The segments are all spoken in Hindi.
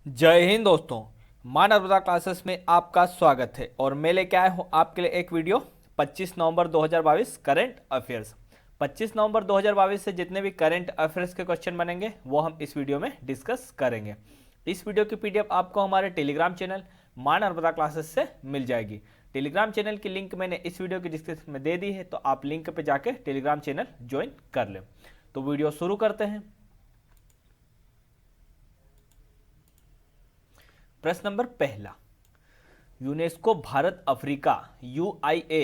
जय हिंद दोस्तों। माँ नर्मदा क्लासेस में आपका स्वागत है और मैं लेके आया हूँ आपके लिए एक वीडियो 25 नवंबर 2022 करंट अफेयर्स। 25 नवंबर 2022 से जितने भी करंट अफेयर्स के क्वेश्चन बनेंगे वो हम इस वीडियो में डिस्कस करेंगे। इस वीडियो की पीडीएफ आपको हमारे टेलीग्राम चैनल माँ नर्मदा क्लासेस से मिल जाएगी। टेलीग्राम चैनल की लिंक मैंने इस वीडियो की डिस्क्रिप्शन में दे दी है, तो आप लिंक पे जाके टेलीग्राम चैनल ज्वाइन कर लें। तो वीडियो शुरू करते हैं। प्रश्न नंबर पहला, यूनेस्को भारत अफ्रीका यूआईए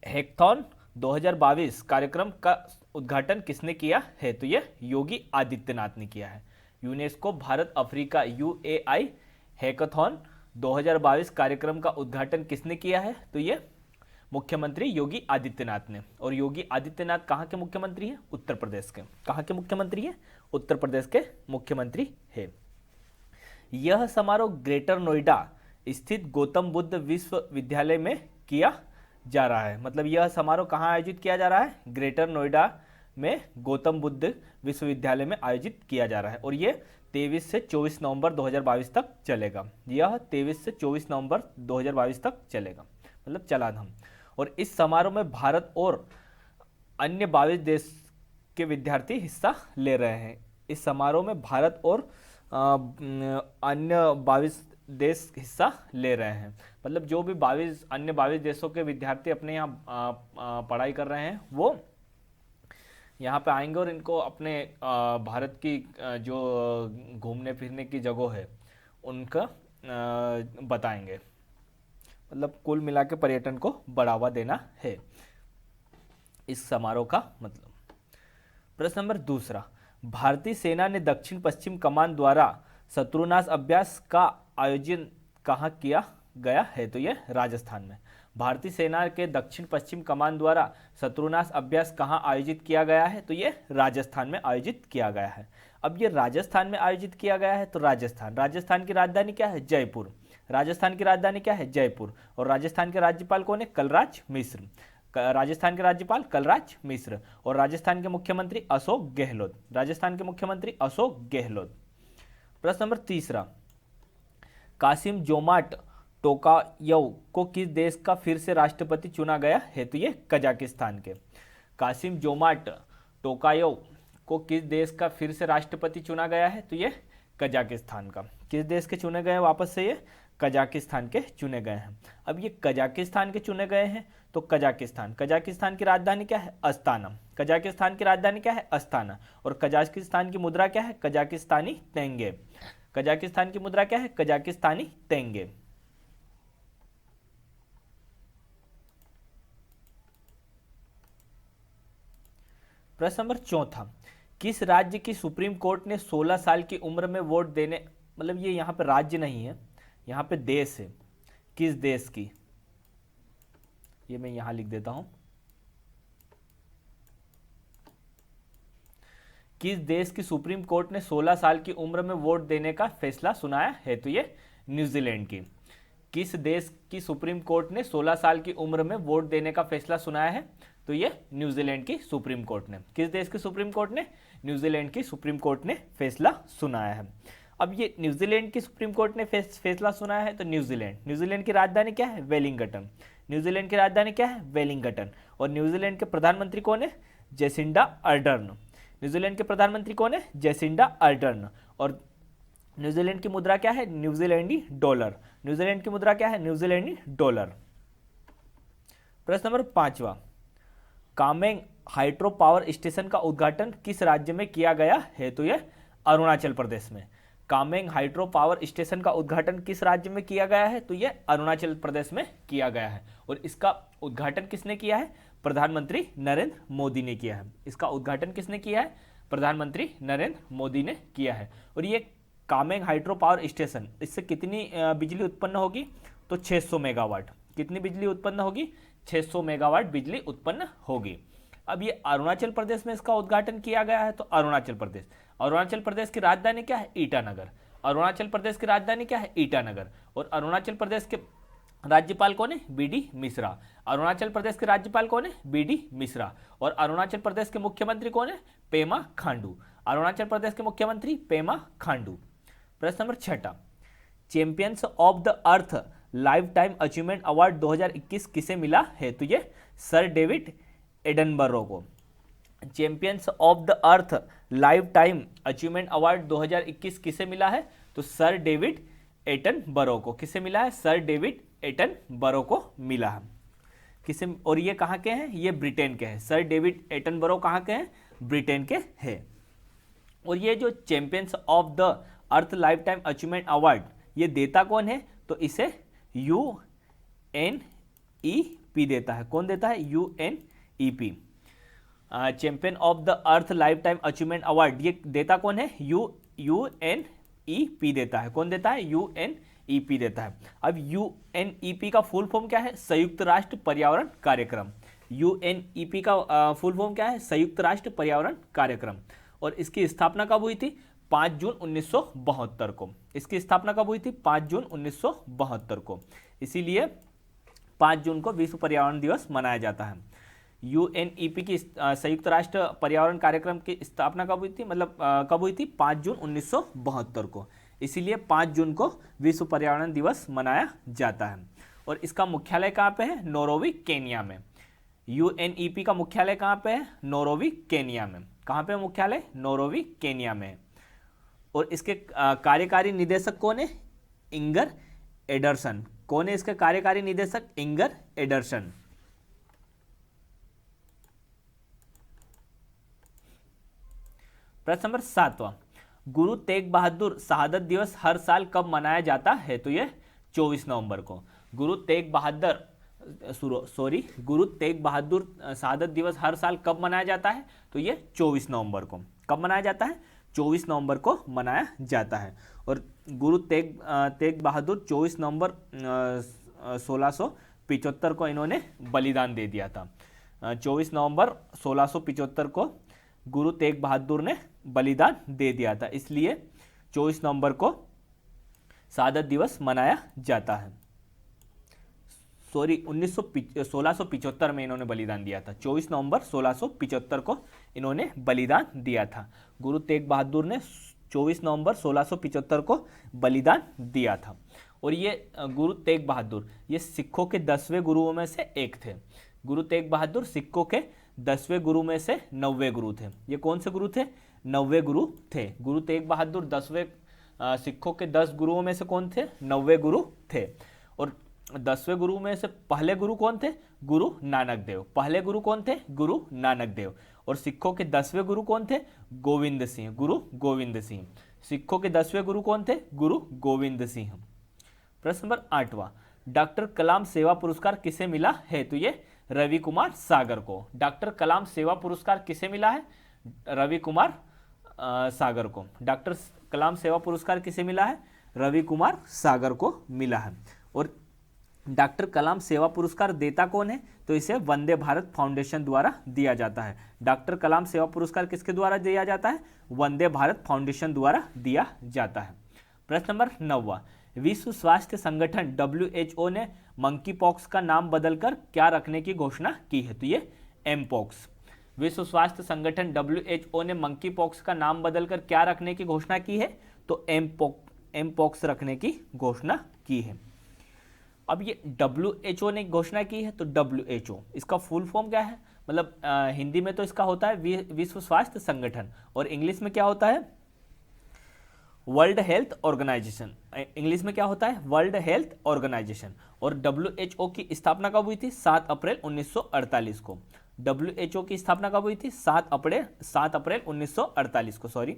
हैकथॉन 2022 कार्यक्रम का उद्घाटन किसने किया है? तो यह योगी आदित्यनाथ ने किया है। यूनेस्को भारत अफ्रीका यूएआई हैकथॉन 2022 कार्यक्रम का उद्घाटन किसने किया है? तो यह मुख्यमंत्री योगी आदित्यनाथ ने। और योगी आदित्यनाथ कहाँ के मुख्यमंत्री हैं? उत्तर प्रदेश के। कहाँ के मुख्यमंत्री हैं? उत्तर प्रदेश के मुख्यमंत्री है। यह समारोह ग्रेटर नोएडा स्थित गौतम बुद्ध विश्वविद्यालय में किया जा रहा है। मतलब यह समारोह कहाँ आयोजित किया जा रहा है? ग्रेटर नोएडा में गौतम बुद्ध विश्वविद्यालय में आयोजित किया जा रहा है। और यह 23 से 24 नवंबर 2022 तक चलेगा। यह 23 से 24 नवंबर 2022 तक चलेगा, मतलब चलाधाम। और इस समारोह में भारत और अन्य 22 देश के विद्यार्थी हिस्सा ले रहे हैं। इस समारोह में भारत और अन्य 22 देश हिस्सा ले रहे हैं। मतलब जो भी 22 देशों के विद्यार्थी अपने यहाँ पढ़ाई कर रहे हैं वो यहाँ पे आएंगे और इनको अपने भारत की जो घूमने फिरने की जगह है उनका बताएंगे। मतलब कुल मिला के पर्यटन को बढ़ावा देना है इस समारोह का मतलब। प्रश्न नंबर दूसरा, भारतीय सेना ने दक्षिण पश्चिम कमान द्वारा शत्रुनाश अभ्यास का आयोजन कहाँ किया गया है? तो यह राजस्थान में। भारतीय सेना के दक्षिण पश्चिम कमान द्वारा शत्रुनाश अभ्यास कहाँ आयोजित किया गया है? तो यह राजस्थान में आयोजित किया गया है। अब ये राजस्थान में आयोजित किया गया है तो राजस्थान की राजधानी क्या है? जयपुर। राजस्थान की राजधानी क्या है? जयपुर। और राजस्थान के राज्यपाल कौन है? कलराज मिश्र। राजस्थान के राज्यपाल कलराज मिश्र। और राजस्थान के मुख्यमंत्री अशोक गहलोत। राजस्थान के मुख्यमंत्री अशोक गहलोत। प्रश्न नंबर तीसरा, कासिम जोमार्ट टोकायव को किस देश का फिर से राष्ट्रपति चुना गया है? तो ये कजाकिस्तान के। कासिम जोमार्ट टोकायव को किस देश का फिर से राष्ट्रपति चुना गया है? तो ये कजाकिस्तान का। किस देश के चुने गए? वापस से ये कजाकिस्तान के चुने गए हैं। अब ये कजाकिस्तान के चुने गए हैं तो कजाकिस्तान की राजधानी क्या है? अस्ताना। कजाकिस्तान की राजधानी क्या है? अस्ताना। और कजाकिस्तान की मुद्रा क्या है? कजाकिस्तानी तेंगे। कजाकिस्तान की मुद्रा क्या है? कजाकिस्तानी तेंगे। प्रश्न नंबर चौथा, किस राज्य की सुप्रीम कोर्ट ने 16 साल की उम्र में वोट देने, मतलब ये यहाँ पे राज्य नहीं है, यहाँ पे देश है। किस देश की? ये मैं यहां लिख देता हूं। किस देश की सुप्रीम कोर्ट ने 16 साल की उम्र में वोट देने का फैसला सुनाया है? तो ये न्यूजीलैंड की। किस देश की सुप्रीम कोर्ट ने 16 साल की उम्र में वोट देने का फैसला सुनाया है? तो ये न्यूजीलैंड की सुप्रीम कोर्ट ने। किस देश की सुप्रीम कोर्ट ने? न्यूजीलैंड की सुप्रीम कोर्ट ने फैसला सुनाया है। अब ये न्यूजीलैंड की सुप्रीम कोर्ट ने फैसला सुनाया है तो न्यूजीलैंड की राजधानी क्या है? वेलिंगटन। न्यूजीलैंड की राजधानी क्या है? वेलिंगटन। और न्यूजीलैंड के प्रधानमंत्री कौन है? Jacinda Ardern. न्यूजीलैंड के प्रधानमंत्री कौन है? Jacinda Ardern. और न्यूजीलैंड की मुद्रा क्या है? न्यूजीलैंडी डॉलर। न्यूजीलैंड की मुद्रा क्या है? न्यूजीलैंडी डॉलर। प्रश्न नंबर 5वां, कामेंग हाइड्रो पावर स्टेशन का उद्घाटन किस राज्य में किया गया है? तो यह अरुणाचल प्रदेश में। कामेंग हाइड्रो पावर स्टेशन का उद्घाटन किस राज्य में किया गया है? तो यह अरुणाचल प्रदेश में किया गया है। और इसका उद्घाटन किसने किया है? प्रधानमंत्री नरेंद्र मोदी ने किया है। इसका उद्घाटन किसने किया है? प्रधानमंत्री नरेंद्र मोदी ने किया है। और ये कामेंग हाइड्रो पावर स्टेशन, इससे कितनी बिजली उत्पन्न होगी? तो 600 मेगावाट। कितनी बिजली उत्पन्न होगी? 600 मेगावाट बिजली उत्पन्न होगी। अब ये अरुणाचल प्रदेश में इसका उद्घाटन किया गया है तो अरुणाचल प्रदेश की राजधानी क्या है? ईटानगर। अरुणाचल प्रदेश की राजधानी क्या है? ईटानगर। और अरुणाचल प्रदेश के राज्यपाल कौन है? बीडी मिश्रा। अरुणाचल प्रदेश के राज्यपाल कौन है? बीडी मिश्रा। और अरुणाचल प्रदेश के मुख्यमंत्री कौन है? पेमा खांडू। अरुणाचल प्रदेश के मुख्यमंत्री पेमा खांडू। प्रश्न number 6, champions of the earth life time achievement award 2021 किसे मिला है? तो ये सर डेविड एटनबरो को। Champions of the earth life time achievement award 2021 किसे मिला है? तो सर डेविड एटनबरो को। किसे मिला है? सर डेविड एटनबरो को मिला है। किसे, और ये कहाँ के हैं? ये ब्रिटेन के हैं। सर डेविड एटनबरो कहाँ के हैं? ब्रिटेन के हैं। और ये जो champions of the earth life time achievement award ये देता कौन है? तो इसे UNEP देता है। कौन देता है? UNEP। Champion of the earth life time achievement award ये देता कौन है? UNEP देता है। कौन देता है? UNEP देता है। अब UNEP का फुल फॉर्म क्या है? संयुक्त राष्ट्र पर्यावरण कार्यक्रम। UNEP का फुल फॉर्म क्या है? संयुक्त राष्ट्र पर्यावरण कार्यक्रम। और इसकी स्थापना कब हुई थी? 5 जून 1972 को। इसकी स्थापना कब हुई थी? 5 जून 1972 को। इसीलिए 5 जून को विश्व पर्यावरण दिवस मनाया जाता है। UNEP की संयुक्त राष्ट्र पर्यावरण कार्यक्रम की स्थापना कब हुई थी? मतलब कब हुई थी? 5 जून 1972 को। इसीलिए 5 जून को विश्व पर्यावरण दिवस मनाया जाता है। और इसका मुख्यालय कहाँ पे है? नैरोबी, केन्या में। UNEP का मुख्यालय कहाँ पे है? नैरोबी, केन्या में। कहाँ पे मुख्यालय? नैरोबी, केन्या में। और इसके कार्यकारी निदेशक कौन है? Inger Anderson. कौन है इसके कार्यकारी निदेशक? Inger Anderson. प्रश्न नंबर 7, गुरु तेग बहादुर शहादत दिवस हर साल कब मनाया जाता है? तो ये 24 नवंबर को। गुरु तेग बहादुर शहादत दिवस हर साल कब मनाया जाता है? तो ये 24 नवंबर को। कब मनाया जाता है? 24 नवंबर को मनाया जाता है। और गुरु तेग बहादुर 24 नवंबर 1675 को इन्होंने बलिदान दे दिया था। 24 नवंबर 1675 को गुरु तेग बहादुर ने बलिदान दे दिया था। इसलिए 24 नवंबर को शहादत दिवस मनाया जाता है। 1675 में इन्होंने बलिदान दिया था। 24 नवंबर 1675 को इन्होंने बलिदान दिया था। गुरु तेग बहादुर ने 24 नवंबर 1675 को बलिदान दिया था। और ये गुरु तेग बहादुर ये सिखों के 10वें गुरुओं में से एक थे। गुरु तेग बहादुर सिखों के 10वें गुरु में से 9वें गुरु थे। ये कौन से गुरु थे? 9वें गुरु थे। गुरु तेग बहादुर 10वें सिखों के 10 गुरुओं में से कौन थे? 9वें गुरु थे। और 10वें गुरु में से पहले गुरु कौन थे? गुरु नानक देव। पहले गुरु कौन थे? गुरु नानक देव। और सिखों के 10वें गुरु कौन थे? गोविंद सिंह। गुरु गोविंद सिंह। सिखों के 10वें गुरु कौन थे? गुरु गोविंद सिंह। प्रश्न नंबर 8, डॉक्टर कलाम सेवा पुरस्कार किसे मिला है? तो ये रवि कुमार सागर को। डॉक्टर कलाम सेवा पुरस्कार किसे मिला है? रवि कुमार सागर को। डॉक्टर कलाम सेवा पुरस्कार किसे मिला है? रवि कुमार सागर को मिला है। और डॉक्टर कलाम सेवा पुरस्कार देता कौन है? तो इसे वंदे भारत फाउंडेशन द्वारा दिया जाता है। डॉक्टर कलाम सेवा पुरस्कार किसके द्वारा दिया जाता है? वंदे भारत फाउंडेशन द्वारा दिया जाता है। प्रश्न नंबर 9, विश्व स्वास्थ्य संगठन WHO ने मंकी पॉक्स का नाम बदलकर क्या रखने की घोषणा की है? तो ये एमपॉक्स। विश्व स्वास्थ्य संगठन WHO ने मंकी पॉक्स का नाम बदलकर क्या रखने की घोषणा की है? तो एमपॉक्स रखने की घोषणा की है। अब ये WHO ने घोषणा की है, तो WHO इसका फुल फॉर्म क्या है? मतलब हिंदी में तो इसका होता है विश्व स्वास्थ्य संगठन, और इंग्लिश में क्या होता है? World health organisation. इंग्लिश में क्या होता है? World health organization. और WHO की स्थापना कब हुई थी? 7 अप्रैल 1948 को। WHO की स्थापना कब हुई थी? 7 अप्रैल 1948 को। सॉरी,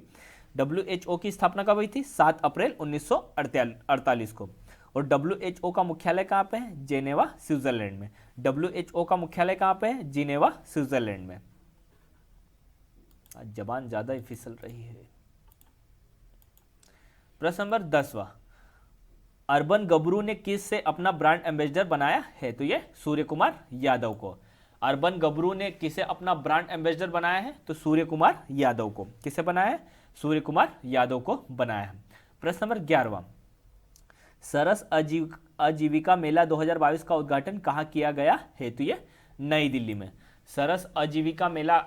WHO की स्थापना कब हुई थी? 7 अप्रैल 1948 को। और WHO का मुख्यालय कहाँ पे है? जेनेवा, स्विट्जरलैंड में। WHO का मुख्यालय कहाँ पे है? जिनेवा, स्विट्जरलैंड में। आज जबान ज्यादा ही फिसल रही है। प्रश्न नंबर 10, अर्बन गबरू ने किस से अपना ब्रांड एम्बेसडर बनाया है? तो ये सूर्य कुमार यादव को। अर्बन गबरू ने किसे अपना ब्रांड एम्बेसडर बनाया है? तो सूर्य कुमार यादव को। किसे बनाया है? सूर्य कुमार यादव को बनाया है। प्रश्न नंबर 11, सरस आजीविका मेला 2022 का उद्घाटन कहाँ किया गया है? तो ये नई दिल्ली में। सरस आजीविका मेला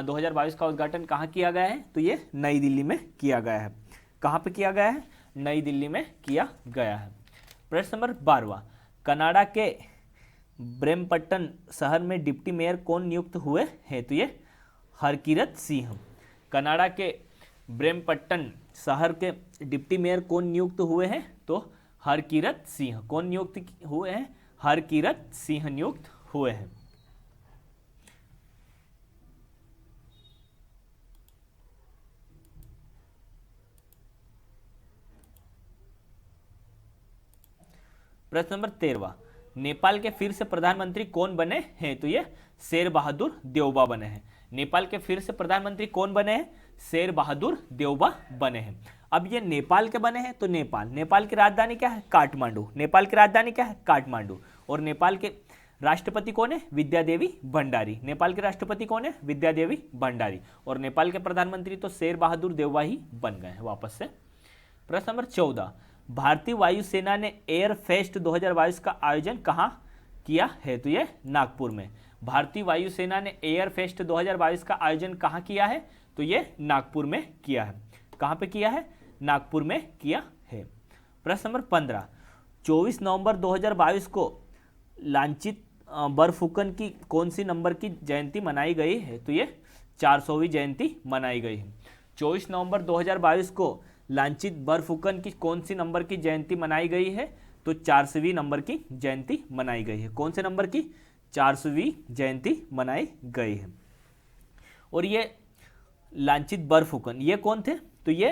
2022 का उद्घाटन कहाँ किया गया है? तो ये नई दिल्ली में किया गया है। कहाँ पे किया गया है? नई दिल्ली में किया गया है। प्रश्न नंबर 12, कनाडा के ब्रैम्पटन शहर में डिप्टी मेयर कौन नियुक्त हुए हैं? तो ये हरकिरत सिंह। कनाडा के ब्रैम्पटन शहर के डिप्टी मेयर कौन नियुक्त हुए हैं? तो हरकिरत सिंह। कौन नियुक्त हुए हैं? हरकिरत सिंह नियुक्त हुए हैं। प्रश्न नंबर 13, नेपाल के फिर से प्रधानमंत्री कौन बने हैं? तो ये शेर बहादुर देउबा बने हैं। नेपाल के फिर से प्रधानमंत्री कौन बने हैं? शेर बहादुर देउबा बने हैं। अब ये नेपाल के बने हैं तो नेपाल की राजधानी क्या है? काठमांडू। नेपाल की राजधानी क्या है? काठमांडू। और नेपाल के राष्ट्रपति कौन है? विद्यादेवी भंडारी। नेपाल के राष्ट्रपति कौन है? विद्यादेवी भंडारी। और नेपाल के प्रधानमंत्री तो शेर बहादुर देउबा ही बन गए हैं वापस से। प्रश्न नंबर 14, भारतीय वायुसेना ने एयर फेस्ट 2022 का आयोजन कहाँ किया है? तो ये नागपुर में। भारतीय वायुसेना ने एयर फेस्ट 2022 का आयोजन कहाँ किया है? तो ये नागपुर में किया है। कहाँ पे किया है? नागपुर में किया है। प्रश्न नंबर 15, 24 नवंबर 2022 को लांछित बरफुकन की कौन सी नंबर की जयंती मनाई गई है? तो ये 400वीं जयंती मनाई गई है। 24 नवंबर 2022 को लांछित बरफुकन की कौन सी नंबर की जयंती मनाई गई है? तो 400वीं नंबर की जयंती मनाई गई है। कौन से नंबर की? 400वीं जयंती मनाई गई है। और ये लांछित बरफुकन ये कौन थे? तो ये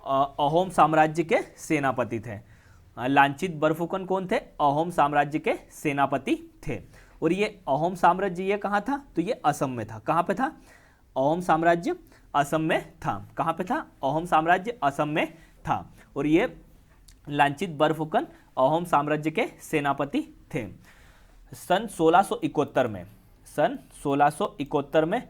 अहोम साम्राज्य के सेनापति थे। लांछित बरफुकन कौन थे? अहोम साम्राज्य के सेनापति थे। और ये अहोम साम्राज्य ये कहाँ था? तो ये असम में था। कहाँ पे था? अहोम साम्राज्य असम में था। कहाँ पे था? अहोम साम्राज्य असम में था। और ये लांछित बरफुकन अहोम साम्राज्य के सेनापति थे। सन 1671 में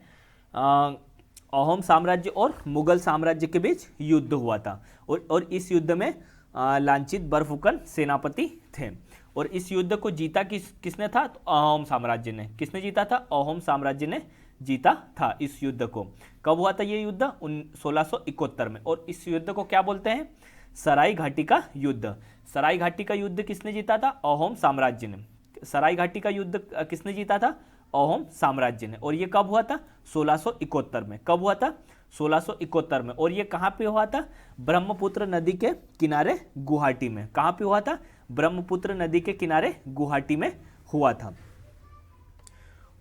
अहोम साम्राज्य और मुगल साम्राज्य के बीच युद्ध हुआ था। और इस युद्ध में लांछित बरफुकन सेनापति थे। और इस युद्ध को जीता किसने था? तो अहोम साम्राज्य ने। किसने जीता था? अहोम साम्राज्य ने जीता था इस युद्ध को। कब हुआ था ये युद्ध? 1671 में। और इस युद्ध को क्या बोलते हैं? सराय घाटी का युद्ध। सराय घाटी का युद्ध किसने जीता था? अहोम साम्राज्य ने। सराय घाटी का युद्ध किसने जीता था? अहोम साम्राज्य ने। और ये कब हुआ था? 1671 में। कब हुआ था? 1671 में। और ये कहाँ पे हुआ था? ब्रह्मपुत्र नदी के किनारे गुवाहाटी में। कहाँ पे हुआ था? ब्रह्मपुत्र नदी के किनारे गुवाहाटी में हुआ था।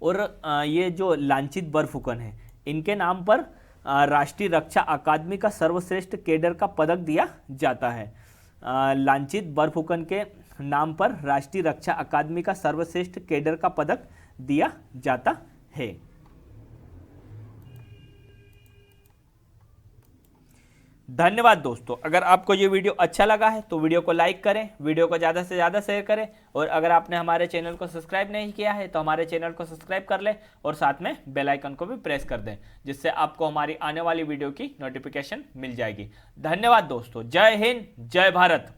और ये जो लांछित बरफुकन है इनके नाम पर राष्ट्रीय रक्षा अकादमी का सर्वश्रेष्ठ कैडर का पदक दिया जाता है। लांछित बरफुकन के नाम पर राष्ट्रीय रक्षा अकादमी का सर्वश्रेष्ठ कैडर का पदक दिया जाता है। धन्यवाद दोस्तों। अगर आपको ये वीडियो अच्छा लगा है तो वीडियो को लाइक करें, वीडियो को ज़्यादा से ज़्यादा शेयर करें। और अगर आपने हमारे चैनल को सब्सक्राइब नहीं किया है तो हमारे चैनल को सब्सक्राइब कर लें और साथ में बेल आइकन को भी प्रेस कर दें, जिससे आपको हमारी आने वाली वीडियो की नोटिफिकेशन मिल जाएगी। धन्यवाद दोस्तों। जय हिंद, जय भारत।